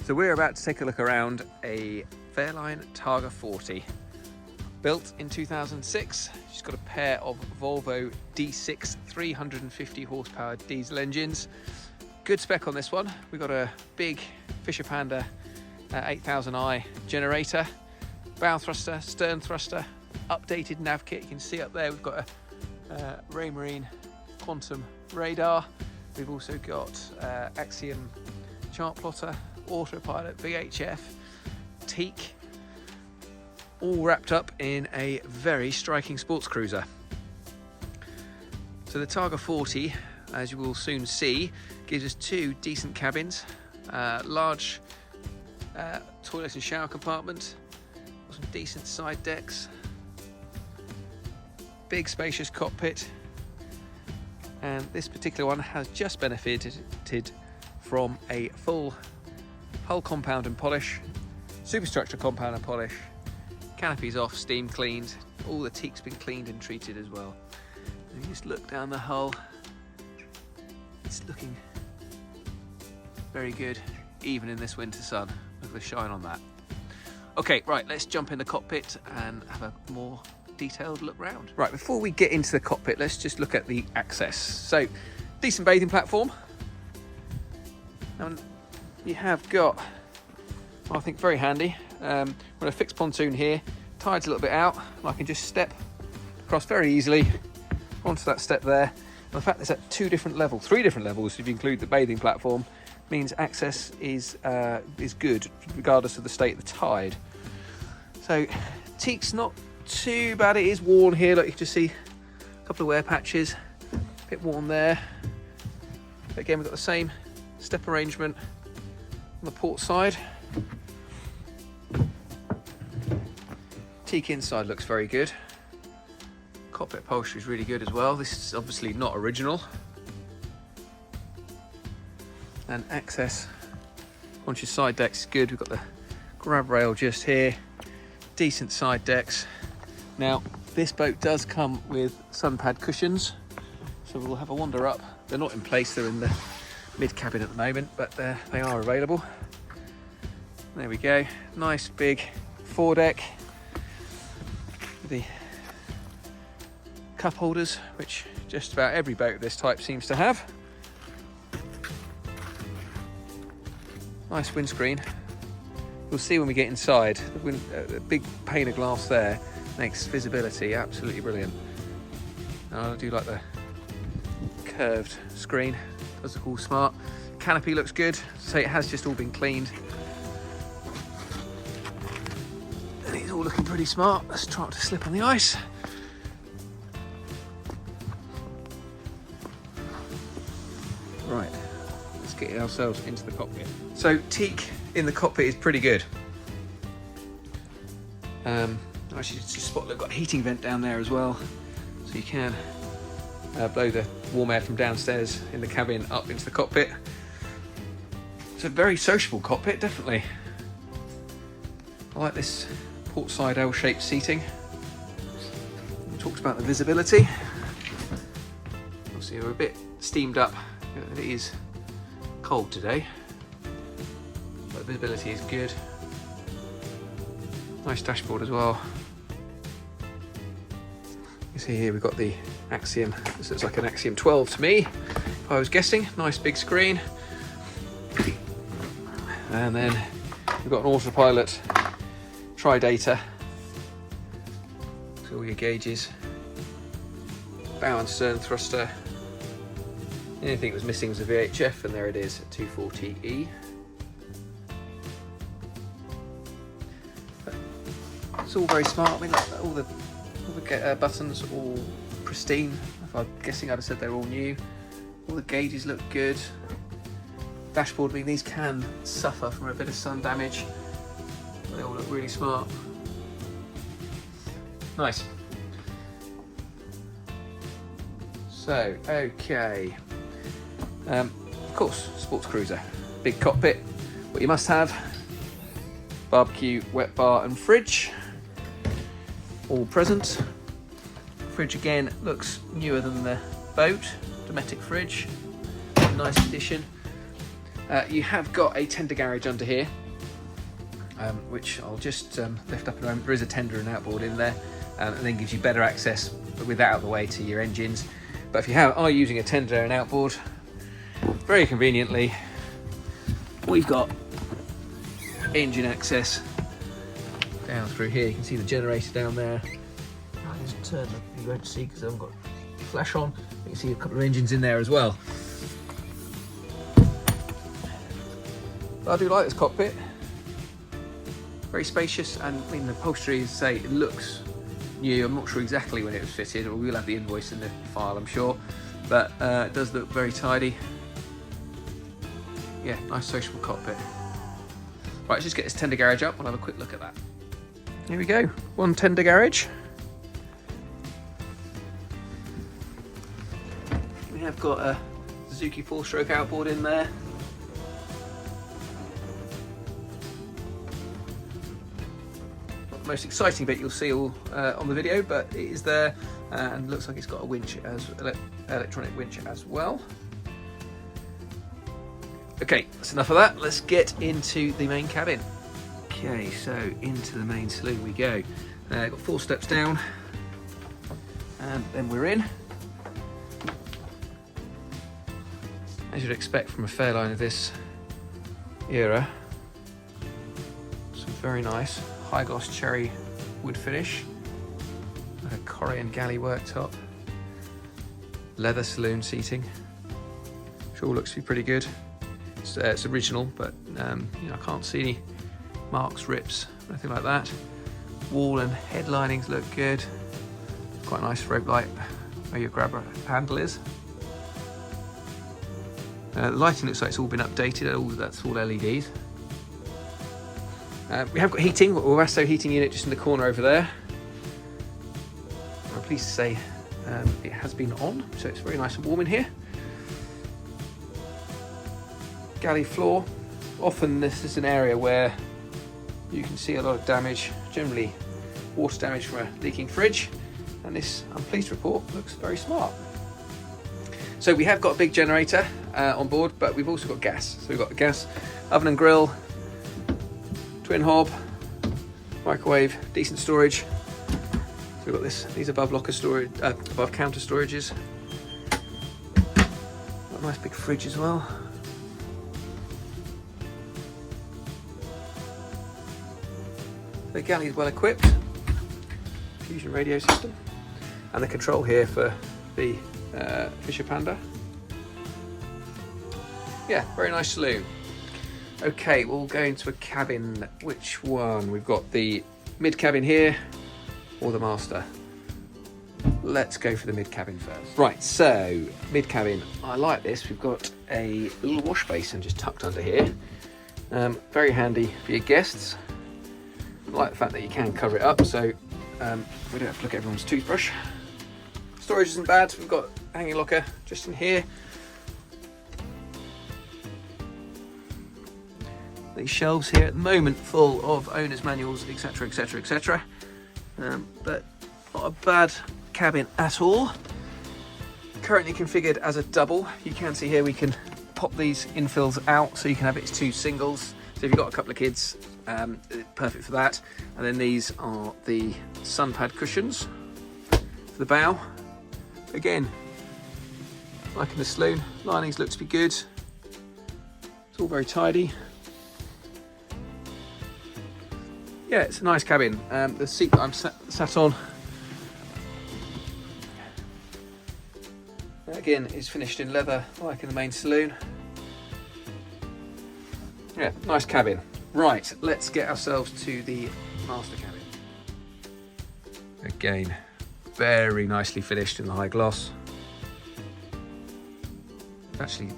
So we're about to take a look around a Fairline Targa 40. Built in 2006, she's got a pair of Volvo D6 350 horsepower diesel engines. Good spec on this one. We've got a big Fisher Panda 8000i generator, bow thruster, stern thruster, updated nav kit. You can see up there we've got a Raymarine Quantum radar. We've also got Axiom chart plotter, autopilot, VHF, teak, all wrapped up in a very striking sports cruiser. So the Targa 40, as you will soon see, gives us two decent cabins, large toilet and shower compartment, some decent side decks, big spacious cockpit, and this particular one has just benefited from a full hull compound and polish, superstructure compound and polish, canopies off, steam cleaned, all the teak's been cleaned and treated as well. And you just look down the hull, it's looking very good even in this winter sun. Look at the shine on that. Okay, right, let's jump in the cockpit and have a more detailed look round. Right, before we get into the cockpit, let's just look at the access. So, decent bathing platform. And you have got, I think, very handy. Got a fixed pontoon here, tides a little bit out, and I can just step across very easily onto that step there. And the fact that it's at three different levels, if you include the bathing platform, means access is good regardless of the state of the tide. So teak's not too bad. It is worn here. Look, you can just see a couple of wear patches, a bit worn there. But again, we've got the same step arrangement on the port side. Teak inside looks very good. Cockpit upholstery is really good as well. This is obviously not original. And access onto your side decks is good. We've got the grab rail just here. Decent side decks. Now, this boat does come with sun pad cushions, so we'll have a wander up. They're not in place, they're in the mid cabin at the moment, but they are available. There we go. Nice big foredeck. The cup holders, which just about every boat of this type seems to have. Nice windscreen. You'll see when we get inside, the big pane of glass there makes visibility absolutely brilliant. And I do like the curved screen, does look all smart. Canopy looks good, so it has just all been cleaned. And it's all looking pretty smart. Let's try not to slip on the ice. Right, let's get ourselves into the cockpit. So teak in the cockpit is pretty good. Actually, just spot they've got a heating vent down there as well, so you can blow the warm air from downstairs in the cabin up into the cockpit. It's a very sociable cockpit, definitely. I like this port side L-shaped seating. We talked about the visibility. Obviously, we're a bit steamed up. It is cold today, but the visibility is good. Nice dashboard as well. You see here we've got the Axiom. This looks like an Axiom 12 to me, if I was guessing. Nice big screen. And then we've got an autopilot tri-data. So all your gauges. Bow and stern thruster. Anything that was missing was a VHF, and there it is, 240E. It's all very smart. I mean, all the buttons are all pristine. If I'm guessing, I'd have said they're all new. All the gauges look good. Dashboard, I mean, these can suffer from a bit of sun damage, but they all look really smart. Nice. So, okay. Of course, sports cruiser. Big cockpit. What you must have: barbecue, wet bar and fridge. All present. Fridge again looks newer than the boat. Dometic fridge. Nice condition. You have got a tender garage under here, which I'll just lift up in a moment. There is a tender and outboard in there, and then gives you better access with that out of the way to your engines. But if you are using a tender and outboard, very conveniently, we've got engine access down through here. You can see the generator down there. I'll just turn you won't see because I haven't got flash on. You can see a couple of engines in there as well. I do like this cockpit. Very spacious, and I mean the upholstery, as I say, it looks new. I'm not sure exactly when it was fitted, or we'll have the invoice in the file, I'm sure. But it does look very tidy. Yeah, nice sociable cockpit. Right, let's just get this tender garage up. We'll have a quick look at that. Here we go, one tender garage. We have got a Suzuki 4-stroke outboard in there. Not the most exciting bit you'll see all on the video, but it is there, and looks like it's got a winch, as electronic winch as well. Okay, that's enough of that. Let's get into the main cabin. Okay, so into the main saloon we go. Got 4 steps down, and then we're in. As you'd expect from a Fairline of this era, some very nice high gloss cherry wood finish, a Korean galley worktop, leather saloon seating, which all looks to be pretty good. It's original, but you know, I can't see any marks, rips, anything like that. Wall and head linings look good. Quite a nice rope light where your grabber handle is. The lighting looks like it's all been updated. That's all LEDs. We have got heating, Webasto heating unit just in the corner over there. I'm pleased to say it has been on, so it's very nice and warm in here. Galley floor. Often this is an area where you can see a lot of damage, generally water damage from a leaking fridge, and this, I'm pleased to report, looks very smart. So we have got a big generator on board, but we've also got gas. So we've got a gas oven and grill, twin hob, microwave, decent storage. So we've got these above locker storage, above counter storages. Got a nice big fridge as well. The galley is well equipped, fusion radio system, and the control here for the Fisher Panda. Yeah, very nice saloon. Okay, we'll go into a cabin. Which one? We've got the mid cabin here, or the master. Let's go for the mid cabin first. Right, so mid cabin. I like this. We've got a little wash basin just tucked under here. Very handy for your guests. I like the fact that you can cover it up, so we don't have to look at everyone's toothbrush. Storage isn't bad. We've got a hanging locker just in here. These shelves here at the moment full of owner's manuals, etc, etc, etc, but not a bad cabin at all. Currently configured as a double. You can see here we can pop these infills out so you can have it as 2 singles. So if you've got a couple of kids, perfect for that. And then these are the sun pad cushions for the bow. Again, like in the saloon, linings look to be good. It's all very tidy. Yeah, it's a nice cabin. The seat that I'm sat on, again, is finished in leather, like in the main saloon. Yeah, nice cabin. Right, let's get ourselves to the master cabin. Again, very nicely finished in the high gloss. Actually,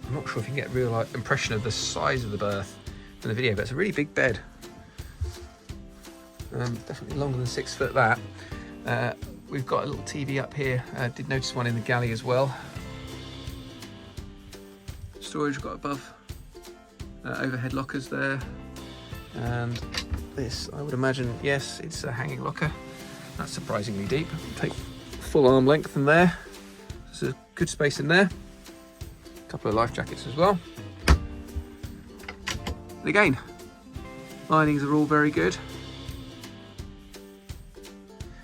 I'm not sure if you can get a real impression of the size of the berth in the video, but it's a really big bed. Definitely longer than 6 foot that. We've got a little TV up here. Did notice one in the galley as well. Storage we've got above. Overhead lockers there. And this, I would imagine, yes, it's a hanging locker. That's surprisingly deep. Take full arm length in there. There's a good space in there. A couple of life jackets as well. And again, linings are all very good.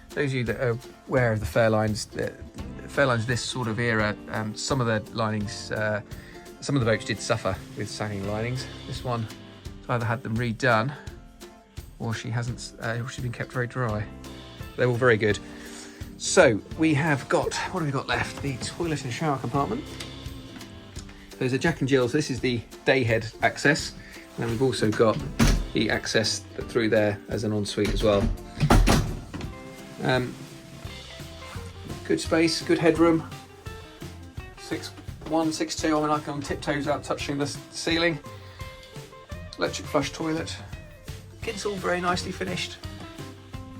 Those of you that are aware of the Fairlines, this sort of era, some of the linings, some of the boats did suffer with sagging linings. This one has either had them redone or she hasn't, or she's been kept very dry. They're all very good. So we have got, what have we got left? The toilet and shower compartment. There's a Jack and Jill, so this is the dayhead access. And then we've also got the access through there as an ensuite as well. Good space, good headroom. 6'1", 6'2", I mean I can on tiptoes out touching the ceiling. Electric flush toilet. It's all very nicely finished.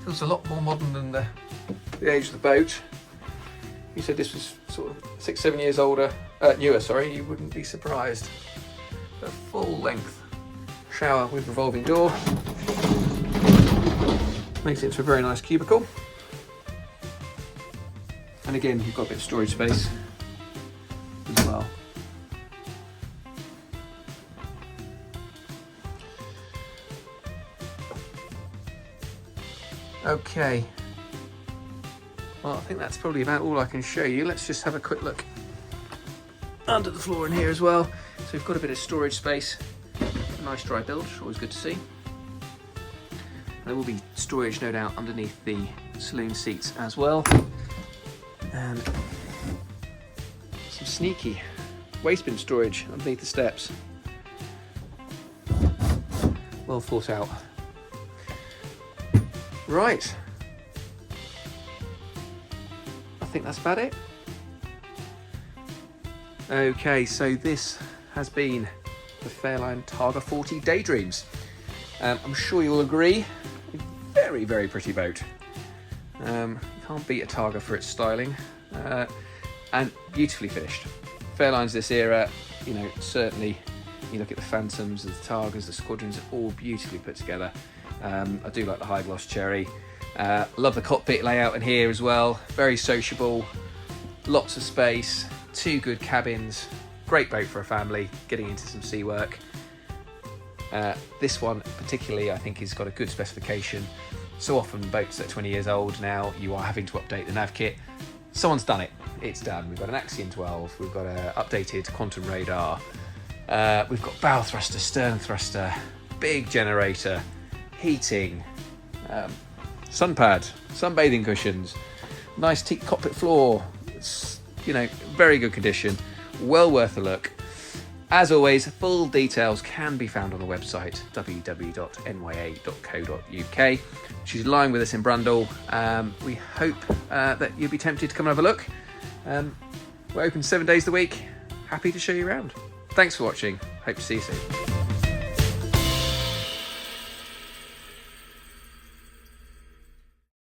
Feels a lot more modern than the age of the boat. You said this was sort of 6-7 years newer, sorry, you wouldn't be surprised. A full length shower with revolving door. Makes it into a very nice cubicle. And again, you've got a bit of storage space as well. Okay. Well, I think that's probably about all I can show you. Let's just have a quick look under the floor in here as well. So we've got a bit of storage space. A nice dry bilge, always good to see. There will be storage, no doubt, underneath the saloon seats as well. And some sneaky waste bin storage underneath the steps. Well thought out. Right. I think that's about it. Okay, so this has been the Fairline Targa 40 Daydreams. I'm sure you'll agree, a very, very pretty boat. You can't beat a Targa for its styling, and beautifully finished. Fairlines this era, you know, certainly, you look at the Phantoms, the Targas, the Squadrons, all beautifully put together. I do like the high gloss cherry. Love the cockpit layout in here as well. Very sociable, lots of space, 2 good cabins. Great boat for a family getting into some sea work. This one particularly, I think, has got a good specification. So often boats that are 20 years old now, you are having to update the nav kit. Someone's done it. It's done. We've got an Axiom 12. We've got an updated quantum radar. We've got bow thruster, stern thruster, big generator, heating, sun pad, sunbathing cushions, nice teak cockpit floor. It's, you know, very good condition, well worth a look. As always, full details can be found on the website www.nya.co.uk. She's lying with us in Brundall. We hope that you'll be tempted to come and have a look. We're open 7 days a week. Happy to show you around. Thanks for watching. Hope to see you soon.